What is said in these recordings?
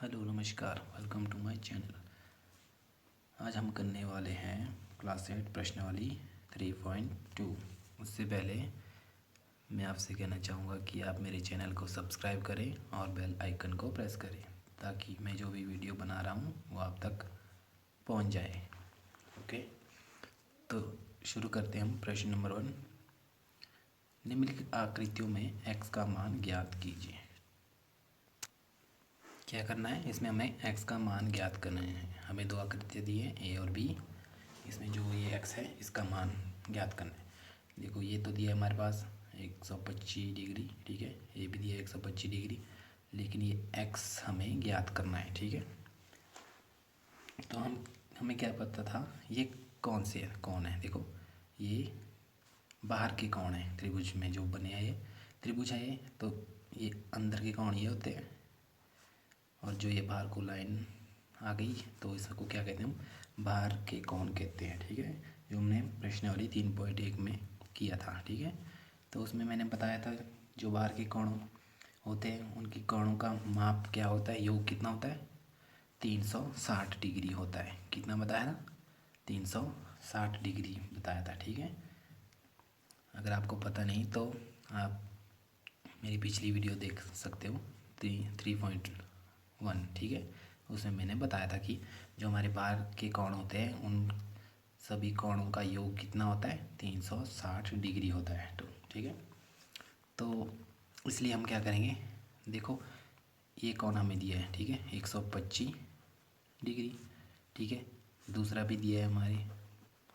Hello नमस्कार, welcome to my channel. आज हम करने वाले हैं क्लास 8 प्रश्नावली 3.2। उससे पहले मैं आपसे कहना चाहूँगा कि आप मेरे चैनल को सब्सक्राइब करें और बेल आइकन को प्रेस करें ताकि मैं जो भी वीडियो बना रहा हूँ वो आप तक पहुँच जाए। ओके, तो शुरू करते हैं हम। प्रश्न नंबर 1, निम्नलिखित आकृतियों में x का मान ज्ञात कीजिए। क्या करना है, इसमें हमें x का मान ज्ञात करना है। हमें दो आकृतियाँ दी हैं a और b। इसमें जो ये x है इसका मान ज्ञात करना है। देखो ये तो दिया है हमारे पास 125 डिग्री, ठीक है। ये भी दिया है 125 डिग्री, लेकिन ये x हमें ज्ञात करना है, ठीक है। तो हमें क्या पता था, ये कौन से है, कौन है। देखो ये बाहर के कौन है, त्रिभुज में जो बने हैं ये त्रिभुज है ये, तो ये अंदर के कौन ये होते हैं, और जो ये बाहर को लाइन आ गई तो इसको क्या कहते हैं, हम बाहर के कौन कहते हैं, ठीक है। जो हमने प्रश्नावली 3.1 में किया था, ठीक है। तो उसमें मैंने बताया था जो बाहर के कोण होते हैं उनकी कोणों का माप क्या होता है, योग कितना होता है, 360 डिग्री होता है। कितना बताया था, 360 डिग्री बताया था, ठीक है। अगर आपको पता नहीं तो आप मेरी पिछली वीडियो देख सकते हो, 3.1, ठीक है। उसमें मैंने बताया था कि जो हमारे बाहर के कोण होते हैं उन सभी कोणों का योग कितना होता है, 360 डिग्री होता है, तो ठीक है। तो इसलिए हम क्या करेंगे, देखो ये कोण हमें दिया है, ठीक है, 125 डिग्री, ठीक है। दूसरा भी दिया है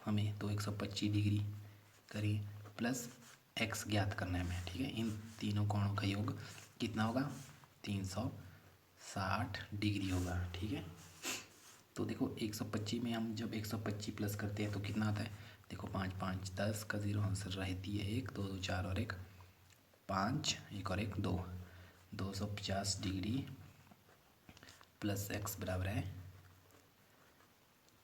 हमें तो 125 डिग्री करिए, प्लस x ज्ञात करना है हमें, ठीक है। इन तीनों कोणों का योग कितना होगा, 360 डिग्री होगा, ठीक है। तो देखो 125 में हम जब 125 प्लस करते हैं तो कितना आता है, देखो 5 5 10 का जीरो आंसर रहती है 1 2 2 4 और 1 5, 1 और 1 2, 250 डिग्री प्लस x बराबर है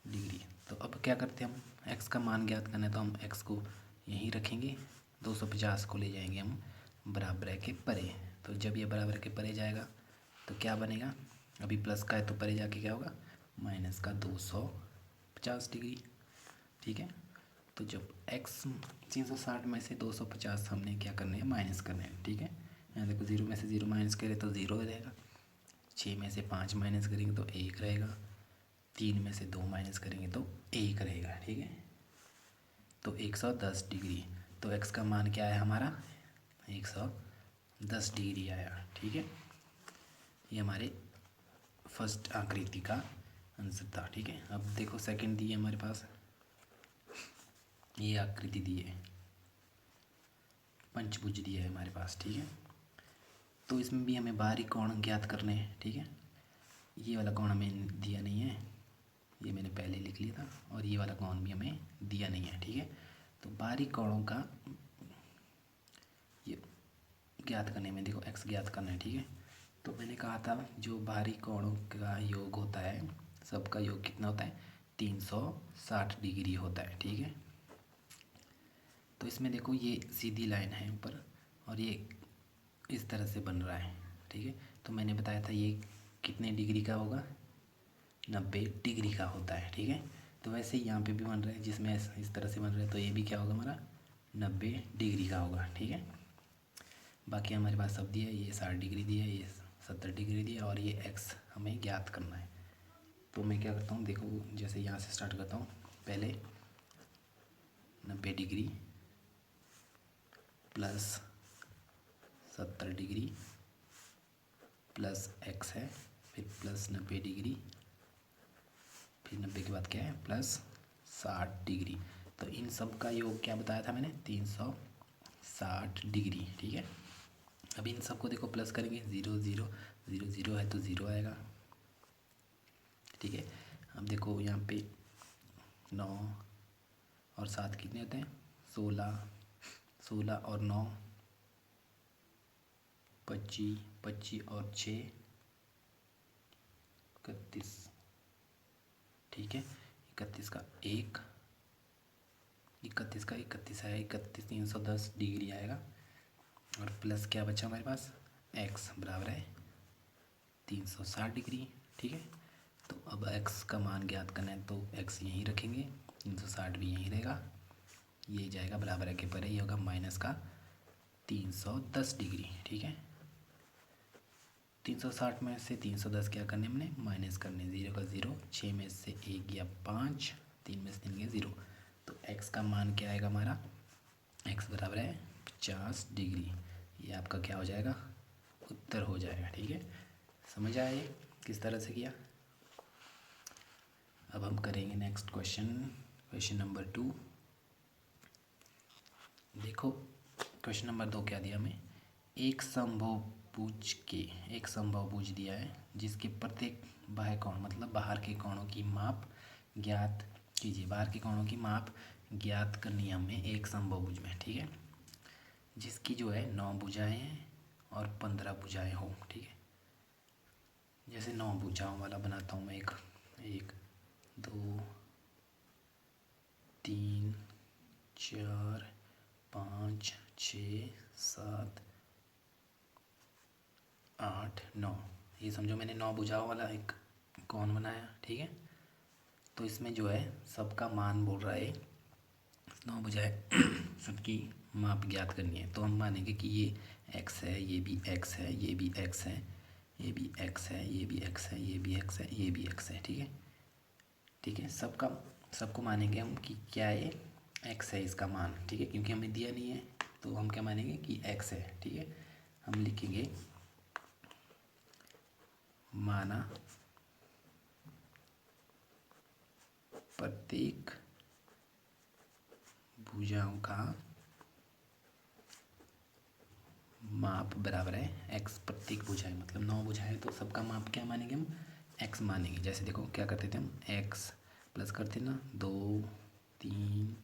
डिग्री। तो अब क्या करते हैं, हम x का मान ज्ञात करना है तो हम x को यहीं रखेंगे, 250 को ले जाएंगे हम बराबर के परे। तो जब ये बराबर के परे जाएगा तो क्या बनेगा, अभी प्लस का है तो परे जाके क्या होगा, माइनस का 250 डिग्री, ठीक है। तो जब x 360 में से 250 हमने क्या करना है, माइनस करना है, ठीक है। यहाँ देखो 0 में से 0 माइनस करें तो 0 रहेगा, 6 में से 5 माइनस करेंगे तो 1 रहेगा, 3 में से 2 माइनस करेंगे तो 1 रहेगा, ठीक है। तो 110 डिग्री, तो x का मान क्या है हमारा, 110 डिग्री आया, ठीक है। ये हमारे फर्स्ट आकृति का आंसर था, ठीक है। अब देखो सेकंड दी है हमारे पास, ये आकृति दी है, पंचभुज दिया है हमारे पास, ठीक है। तो इसमें भी हमें बाहरी कोण ज्ञात करने हैं, ठीक है। ये वाला कोण हमें दिया नहीं है, ये मैंने पहले लिख लिया था, और ये वाला कोण भी हमें दिया नहीं है, ठीक है। तो बाहरी कोणों का ये ज्ञात करने में देखो x ज्ञात करना है, ठीक है। तो मैंने कहा था जो बाहरी कोणों का योग होता है सबका योग कितना होता है, 360 डिग्री होता है, ठीक है। तो इसमें देखो ये सीधी लाइन है ऊपर और ये इस तरह से बन रहा है, ठीक है। तो मैंने बताया था ये कितने डिग्री का होगा, 90 डिग्री का होता है, ठीक है। तो वैसे ही यहाँ पे भी बन रहा है, जिसमें इस तरह से बन रहा है तो ये भी क्या होगा हमारा 90 डिग्री का होगा, ठीक है। बाकी हमारे पास सब दिया है, ये 60 डिग्री दिया है, ये 70 डिग्री दिया है, और ये x हमें ज्ञात करना है। तो मैं क्या करता हूँ, देखो जैसे यहाँ से स्टार्ट करता हूँ, पहले 90 degree plus 70 degree plus x है, फिर प्लस 90 डिग्री, फिर 90 के बाद क्या है प्लस 60 डिग्री। तो इन सब का योग क्या बताया था मैंने, 360 डिग्री, ठीक है। अब इन सबको देखो प्लस करेंगे, 0 0 0 0 है तो 0 आएगा, ठीक है। अब देखो यहाँ पे 9 और 7 कितने होते हैं, 16, 16 और 9 25, 25 और 6 31, ठीक है। 31 का 1, 31 का 31 है, 31 310 डिग्री आएगा, और प्लस क्या बचा हमारे पास, x बराबर है 360 डिग्री। ठीक है, तो अब x का मान ज्ञात करना है तो x यहीं रखेंगे, 360 भी यहीं रहेगा, ये जाएगा बराबर है के परे, ये होगा माइनस का 310 डिग्री। ठीक है, 360 में से 310 क्या करने हमने माइनस करने, 0 का 0, 6 में से 1 गया 5, 3 में से 3 गया 0, तो x का मान क्या आएगा हमारा, x बराबर है 50 डिग्री। ये आपका क्या हो जाएगा, उत्तर हो जाएगा। ठीक है, समझ आया ये किस तरह से किया। अब हम करेंगे नेक्स्ट क्वेश्चन, क्वेश्चन नंबर 2। देखो क्वेश्चन नंबर 2 क्या दिया हमें, एक समबाहु भुज दिया है जिसके प्रत्येक बाह्य कोण मतलब बाहर के कोणों की माप ज्ञात कीजिए। बाहर के कोणों की माप ज्ञात करनी है हमें एक समबाहु भुज में। ठीक है, जिसकी जो है 9 भुजाएं हैं और 15 भुजाएं हो। ठीक है, जैसे 9 भुजाओं वाला बनाता हूँ मैं एक 2 3 4 5 6 7 8 9, ये समझो मैंने 9 भुजाओं वाला एक कौन बनाया। ठीक है, तो इसमें जो है सबका मान बोल रहा है 9 भुजाएं सबकी माप ज्ञात करनी है। तो हम मानेंगे कि ये x है, ये भी x है, ये भी x है, ये भी x है, ये भी x है, ये भी x है, ये भी x है। ठीक है, सबको मानेंगे हम कि क्या है, x है इसका मान। ठीक है, क्योंकि हमें दिया नहीं है तो हम क्या मानेंगे कि x है। ठीक है, हम लिखेंगे माना प्रत्येक भुजाओं का माप बराबर है x। प्रत्येक भुजाएं मतलब 9 भुजाएं, तो सबका माप क्या मानेंगे हम, x मानेंगे। जैसे देखो क्या करते थे हम, x प्लस करते ना 2 3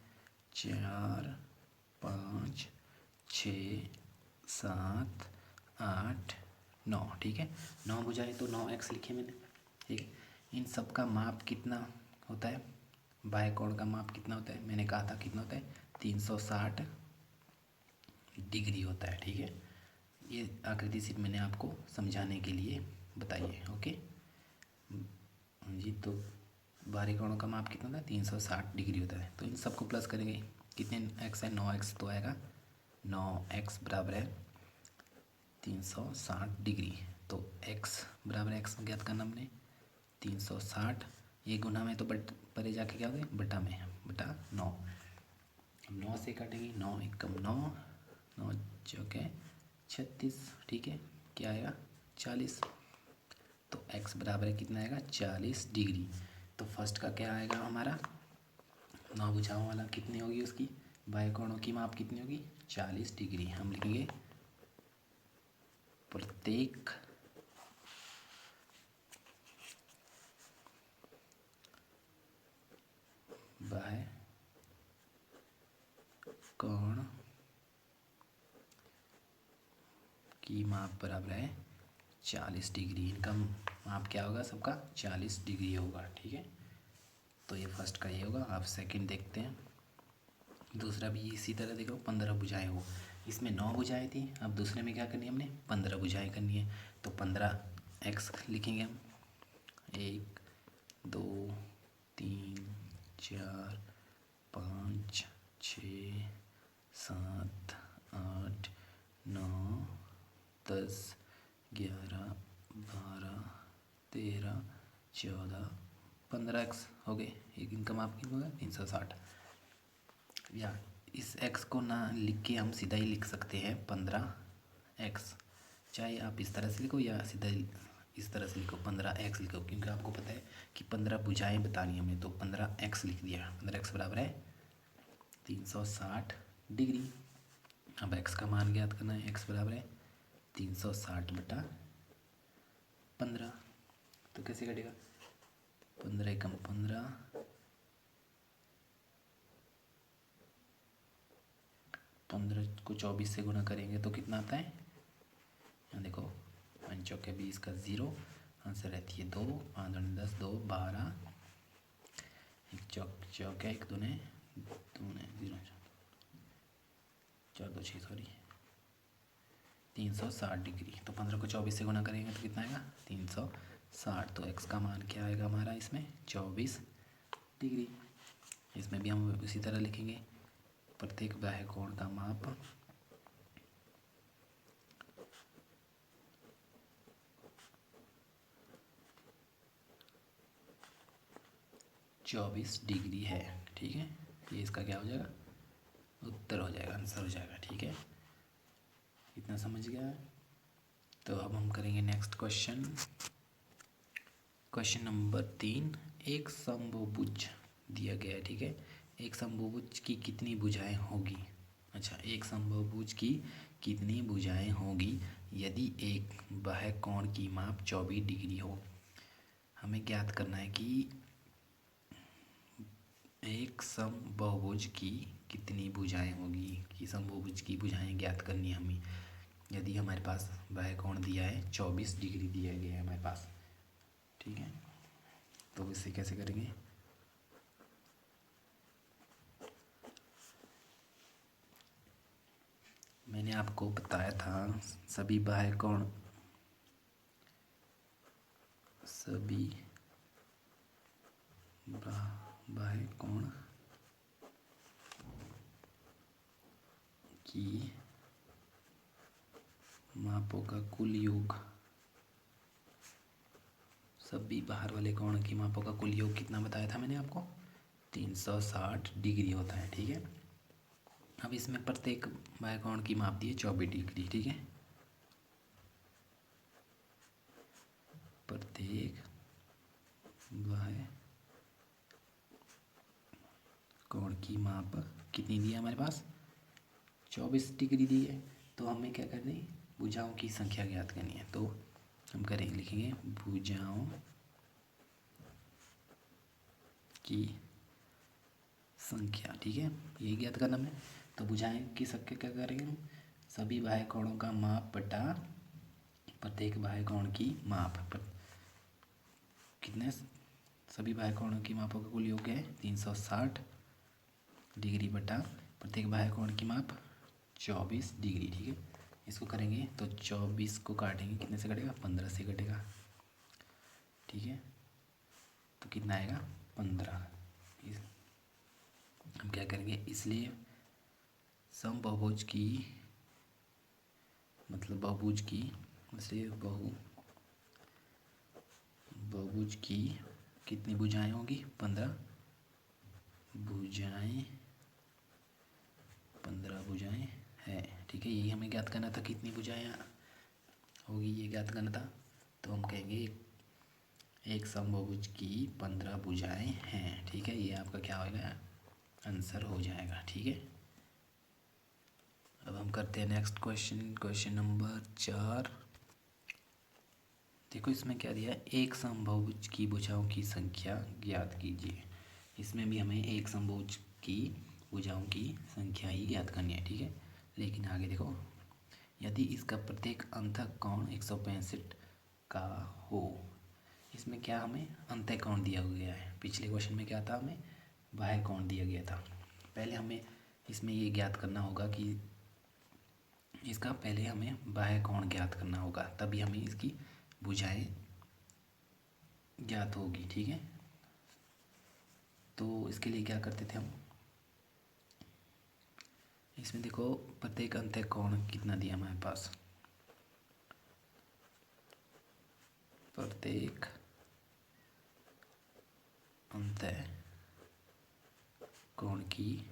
4 5 6 7 8 9। ठीक है, 9 भुजाएं तो 9x लिखे मैंने। ठीक है, इन सब का माप कितना होता है, बाह्य कोण का माप कितना होता है, मैंने कहा था कितना होता है 360 डिग्री होता है। ठीक है, ये आकृति सिर्फ मैंने आपको समझाने के लिए बताई है। ओके जी, तो बाहरी कोणों का माप कितना होता है 360 डिग्री होता है। तो इन सबको प्लस करेंगे, कितने x है 9x, तो आएगा 9x बराबर है 360 डिग्री। तो x बराबर x ज्ञात करना हमने 360, ये गुना में तो परे जाके क्या हो गया बटा में, बटा 9। हम 9 से काटेंगे, 9 एकम 9, 9 चौके 36। ठीक है, क्या आएगा 40, तो x बराबर है कितना आएगा 40 डिग्री। तो फर्स्ट का क्या आएगा हमारा, 9 भुजाओं वाला कितनी होगी उसकी बाह्य कोणों की माप कितनी होगी 40 डिग्री। हम लिखेंगे प्रत्येक बाह्य कोण की माप बराबर है 40 डिग्री। इनका माप क्या होगा सबका 40 डिग्री होगा। ठीक है, तो ये फर्स्ट का ये होगा। आप सेकंड देखते हैं, दूसरा भी इसी तरह देखो 15 भुजाएं हो, इसमें 9 भुजाएं थी, अब दूसरे में क्या करनी है हमने 15 भुजाएं करनी है। तो 15x लिखेंगे हम, 1 2 3 4 5 6 7 8 9 10 11 12 13 14 15x हो गए। एक इनका माप कितना होगा 360। या इस x को ना लिख के हम सीधा ही लिख सकते हैं 15x, चाहे आप इस तरह से लिखो या सीधा इस तरह से लिखो 15x लिखो, क्योंकि आपको पता है कि 15 भुजाएं बतानी है हमें, तो 15x लिख दिया। 15x बराबर है 360 डिग्री। अब x का मान ज्ञात करना है, x बराबर है 360 बटा 15। तो कैसे कटेगा 15 एकम 15, 15 को 24 से गुना करेंगे तो कितना आता है, यहाँ देखो 5 चौके 20 का 0, आंसर रहती है 2, 5 दूनी 10, 2 12, एक चौके 1 दूने 0, 4 2 6 सॉरी 360 डिग्री। तो 15 को 24 से गुना करेंगे तो कितना आएगा 360। तो एक्स का मान क्या आएगा हमारा इसमें 24 डिग्री। इसमें भी हम उसी तरह लिखेंगे प्रत्येक बाह्य कोण का माप 24 डिग्री है। ठीक है, ये इसका क्या हो जाएगा उत्तर हो जाएगा, आंसर हो जाएगा। ठीक है, इतना समझ गया। तो अब हम करेंगे नेक्स्ट क्वेश्चन। Question number 3। एक समबाहुभुज दिया गया है। ठीक है, एक समबाहुभुज की कितनी भुजाएं होगी। अच्छा, एक समबाहुभुज की कितनी भुजाएं होगी यदि एक बाह्य कोण की माप 24 डिग्री हो। हमें ज्ञात करना है कि एक समबाहुभुज की कितनी भुजाएं होगी, कि समबाहुभुज की भुजाएं ज्ञात करनी है हमें यदि हमारे पास बाह्य कोण दिया है 24 डिग्री दिया गया है हमारे पास। ठीक है, तो इसे कैसे करेंगे। मैंने आपको बताया था सभी बाह्य कोण की मापों का कुल योग, सभी बाहर वाले कोण की मापों का कुल योग कितना बताया था मैंने आपको 360 डिग्री होता है। ठीक है, अब इसमें प्रत्येक बाह्य कोण की माप दी है 24 डिग्री। ठीक है, प्रत्येक बाह्य कोण की माप कितनी दी है हमारे पास 24 डिग्री दी है। तो हमें क्या करनी है भुजाओं की संख्या ज्ञात करनी है। तो हम करेंगे लिखेंगे भुजाओं की संख्या। ठीक है, यही ज्ञात करना है। तो भुजाएं की संख्या क्या करेंगे हम सभी बाह्य कोणों का माप बटा प्रत्येक बाह्य कोण की माप कितने सभी बाह्य कोणों की मापों का कुल योग है 360 डिग्री बटा प्रत्येक बाह्य कोण की माप 24 डिग्री। ठीक है, इसको करेंगे तो 24 को काटेंगे कितने से कटेगा 15 से कटेगा। ठीक है, तो कितना आएगा 15। हम क्या करेंगे इसलिए समबाहुभुज की मतलब बहुभुज की इसलिए बहुभुज की कितनी भुजाएं होगी 15 भुजाएं, 15 भुजाएं है। ठीक है, यही हमें ज्ञात करना था कितनी भुजाएं होगी, ये ज्ञात करना था। तो हम कहेंगे एक समबाहुभुज की 15 भुजाएं हैं। ठीक है, ये आपका क्या होगा आंसर हो जाएगा। ठीक है, अब हम करते हैं नेक्स्ट क्वेश्चन। Question number 4। देखो इसमें क्या दिया है एक समबाहुभुज की भुजाओं की संख्या ज्ञात कीजिए। इसमें भी हमें एक समबाहुभुज की भुजाओं की संख्या ही ज्ञात करनी है। ठीक है, लेकिन आगे देखो यदि इसका प्रत्येक अंतःकोण 165 का हो। इसमें क्या हमें अंतःकोण दिया गया है, पिछले क्वेश्चन में क्या था हमें बाह्य कोण दिया गया था। पहले हमें इसमें ये ज्ञात करना होगा कि इसका पहले हमें बाह्य कोण ज्ञात करना होगा तभी हमें इसकी भुजाएं ज्ञात होगी। ठीक है, तो इसके लिए क्या करते थे हम इसमें देखो प्रत्येक अंतःकोण कितना दिया हमारे पास प्रत्येक अंतःकोण की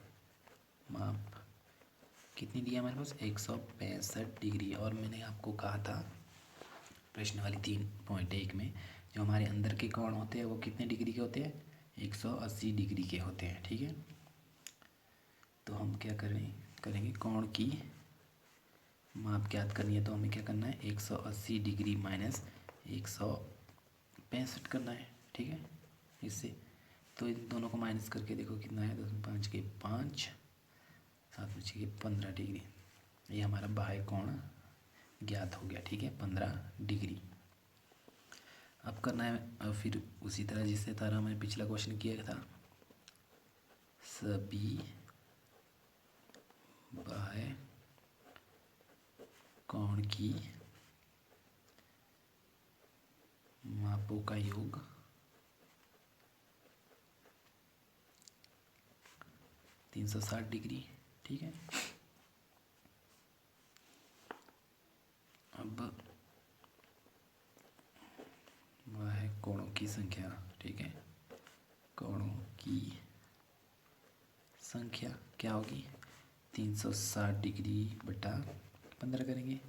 माप कितनी दी है हमारे पास 165 डिग्री। और मैंने आपको कहा था प्रश्न वाली 3.1 में जो हमारे अंदर के कोण होते हैं वो कितने डिग्री के होते हैं 180 डिग्री के होते हैं। ठीक है, तो हम क्या करेंगे कोण की माप ज्ञात करनी है। तो हमें क्या करना है 180 डिग्री माइनस 165 करना है। ठीक है, इससे तो इन दोनों को माइनस करके देखो कितना है 10 5 के 5 7 5 के 15 डिग्री। ये हमारा बाह्य कोण ज्ञात हो गया। ठीक है, 15 डिग्री। अब करना है अब फिर उसी तरह जिससे तरह मैंने पिछला क्वेश्चन किया था सभी बाह्य कोण की मापों का योग 360 डिग्री। ठीक है, अब वह है कोणों की संख्या। ठीक है, कोणों की संख्या क्या होगी, 360 डिग्री बटा 15 करेंगे।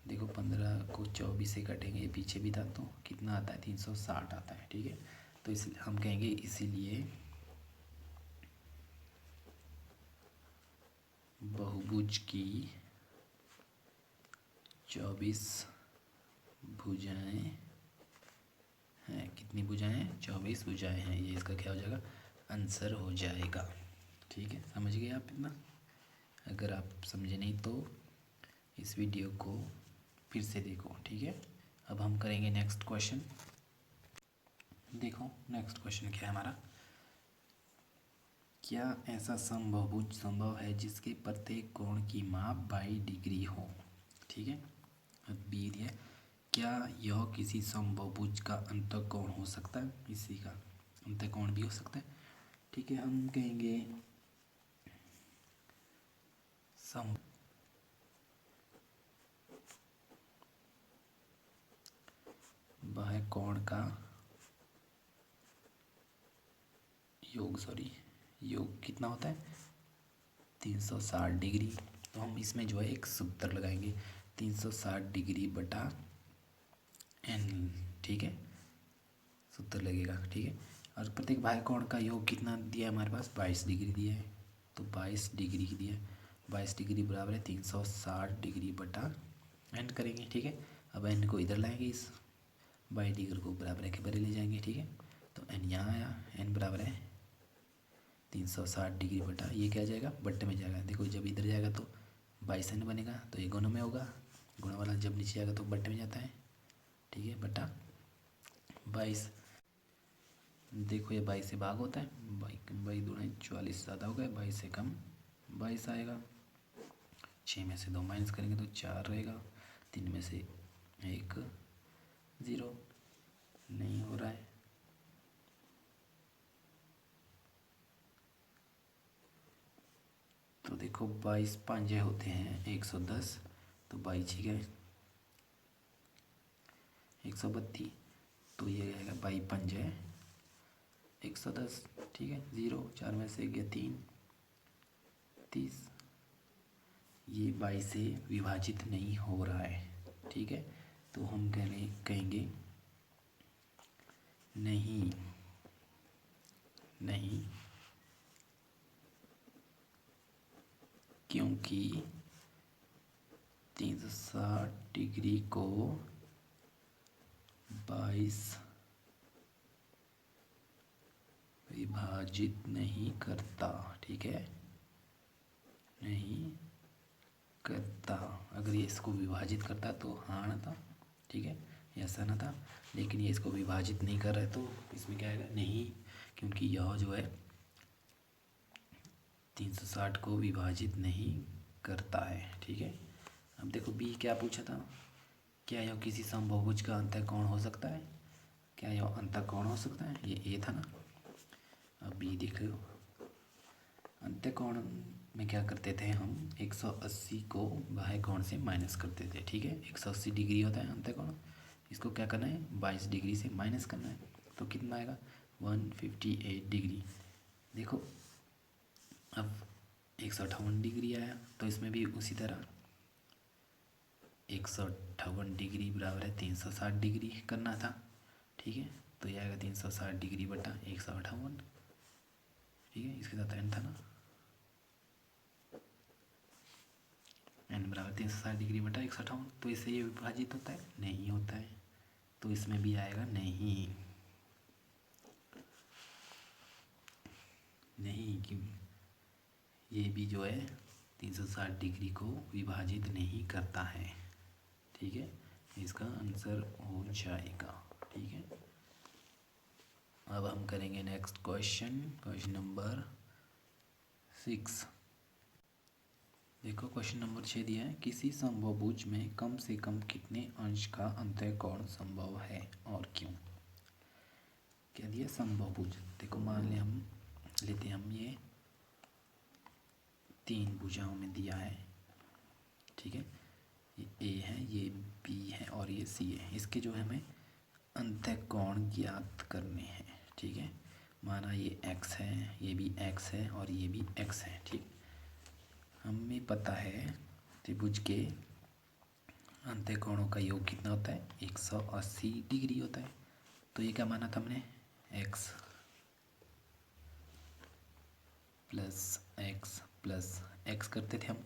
देखो 15 को 24 से काटेंगे, पीछे भी था तो कितना आता है, 360 आता है। ठीक है, तो इसलिए हम कहेंगे इसीलिए बहुभुज की 24 भुजाएं हैं। कितनी भुजाएं, 24 भुजाएं हैं। ये इसका क्या हो जाएगा, आंसर हो जाएगा। ठीक है, समझ गए आप इतना। अगर आप समझे नहीं तो इस वीडियो को फिर से देखो। ठीक है, अब हम करेंगे नेक्स्ट क्वेश्चन। देखो नेक्स्ट क्वेश्चन क्या है हमारा, क्या ऐसा समबाहुभुज संभव है जिसके प्रत्येक कोण की माप 22 डिग्री हो। ठीक है, अब बी दिया, क्या यह किसी समबाहुभुज का अंतःकोण हो सकता है, इसी का अंतःकोण भी हो सकता है। ठीक है, हम कहेंगे सम वह कोण का योग, योग कितना होता है, 360 डिग्री। तो हम इसमें जो है एक सूत्र लगाएंगे, 360 डिग्री बटा n। ठीक है, सूत्र लगेगा। ठीक है, और प्रत्येक बाह्य कोण का योग कितना दिया है हमारे पास, 22 डिग्री दिया है। तो 22 डिग्री दिया है, 22 डिग्री बराबर है 360 डिग्री बटा n करेंगे। ठीक है, अब n को इधर लाएंगे, इस 22 डिग्री को बराबर के बड़े ले जाएंगे। ठीक है, तो n यहाँ आया, n बराबर है 360 डिग्री बटा, ये क्या जाएगा, बट्टे में जाएगा। देखो जब इधर जाएगा तो 22n बनेगा, तो ये गुणा में होगा, गुणा वाला जब नीचे जाएगा तो बट्टे में जाता है। ठीक है, बटा 22। देखो ये 22 से भाग होता है, 22 दूनी 44 ज़्यादा हो गया, 22 से कम 22 आएगा। 6 में से 2 माइनस करेंगे तो 4 रहेगा, 3 में से 1 0, नहीं हो रहा है। तो देखो 22 पांजे होते हैं 110, तो 22 ही गए 132, तो ये आएगा 22 पंजे 110। ठीक है, 0, 4 में से गया 3, 30। ये 22 से विभाजित नहीं हो रहा है। ठीक है, तो हम कहेंगे नहीं, नहीं, क्योंकि 360 डिग्री को 22 विभाजित नहीं करता। ठीक है, नहीं करता। अगर ये इसको विभाजित करता तो हाँ ना था। ठीक है, ऐसा ना था, लेकिन ये इसको विभाजित नहीं कर रहा है, तो इसमें क्या आएगा, नहीं, क्योंकि यह जो है 360 को विभाजित नहीं करता है। ठीक है, अब देखो बी क्या पूछा था, क्या यह किसी समबाहुभुज का अंतःकोण हो सकता है, क्या यह अंतःकोण हो सकता है, ये ए था ना। अब बी देख लो, अंतःकोण में क्या करते थे हम, 180 को बाह्य कोण से माइनस करते थे। ठीक है, 180 डिग्री होता है अंतःकोण, इसको क्या करना है, 22 डिग्री से माइनस करना है, तो कितना आएगा, 158 डिग्री। देखो अब 158 डिग्री आया, तो इसमें भी उसी तरह 158 डिग्री बराबर है 360 डिग्री करना था। ठीक है, तो ये आएगा 360 डिग्री बटा 158। ठीक है, इसके साथ n था ना, n बराबर 360 डिग्री बटा 158, तो इससे ये विभाजित होता है, नहीं होता है, तो इसमें भी आएगा नहीं, नहीं, क्यों, ये भी जो है 360 डिग्री को विभाजित नहीं करता है। ठीक है, इसका आंसर हो जाएगा। ठीक है, अब हम करेंगे नेक्स्ट क्वेश्चन, क्वेश्चन नंबर 6। देखो क्वेश्चन नंबर 6 दिया है, किसी समबाहुभुज में कम से कम कितने अंश का अंतःकोण संभव है और क्यों। क्या दिया, समबाहुभुज। देखो मान ले हम लेते हैं हम ये 3 भुजाओं में दिया है, ठीक है, ये ए है, ये बी है और ये सी है। इसके जो है हमें अंतःकोण ज्ञात करने हैं, ठीक है। माना ये एक्स है, ये भी एक्स है और ये भी एक्स है, ठीक। हमें पता है त्रिभुज के अंतःकोणों का योग कितना होता है, 180 डिग्री होता है। तो ये क्या माना था हमने, एक्स प्लस एक्स करते थे हम,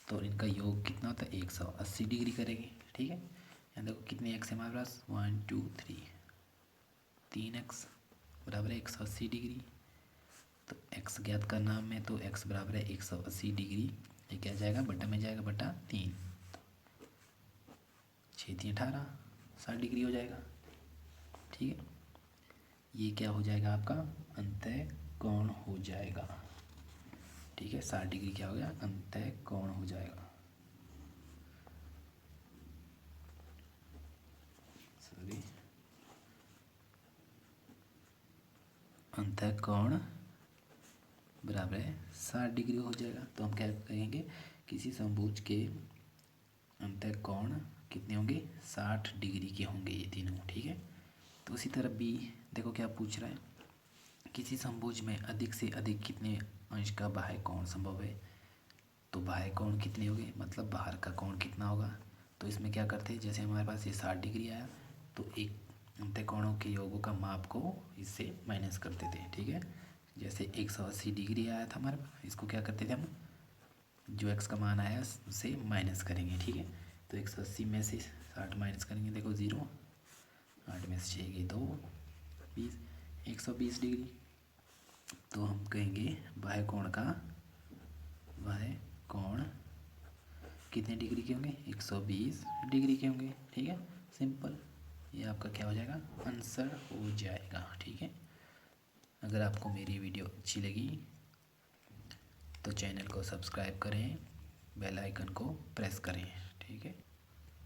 तो इनका योग कितना होता है, 180 डिग्री करेंगे, ठीक है। यहाँ देखो कितने एक्स है हमारे पास, 1 2 3, 3 एक्स बराबर है 180 डिग्री। तो एक्स ज्ञात करना हमें, तो एक्स बराबर है 180 डिग्री। ये क्या जाएगा, बटा में जाएगा, बटा 3, 6 3 18, 60 डिग्री हो जाएगा, ठीक है। ये क्या हो जाएगा, आपका अंतःकोण हो जाएगा, ठीक है। 60 डिग्री क्या हो गया, अंतःकोण हो जाएगा, सॉरी, अंतःकोण बराबर है 60 डिग्री हो जाएगा। तो हम क्या कहेंगे, किसी समभुज के अंतःकोण कितने होंगे, 60 डिग्री के होंगे ये तीनों, ठीक है। तो उसी तरह बी देखो क्या पूछ रहा है, किसी समभुज में अधिक से अधिक कितने अंश का बाह्य कोण संभव है। तो बाह्य कोण कितने होंगे, मतलब बाहर का कोण कितना होगा। तो इसमें क्या करते हैं, जैसे हमारे पास ये 60 डिग्री आया, तो एक अंतःकोणों के योगों का माप को इससे माइनस करते थे, ठीक है। जैसे 180 डिग्री आया था हमारे पास, इसको क्या करते थे हम, जो एक्स का मान आया उससे माइनस करेंगे, ठीक है। तो 180 में से 60 माइनस करेंगे, देखो 0, 8 में से 6 गई 2, 20, 120 डिग्री। तो हम कहेंगे बाह्य कोण कितने डिग्री के होंगे, 120 डिग्री के होंगे, ठीक है। सिंपल, ये आपका क्या हो जाएगा, आंसर हो जाएगा, ठीक है। अगर आपको मेरी वीडियो अच्छी लगी तो चैनल को सब्सक्राइब करें, बेल आइकन को प्रेस करें, ठीक है।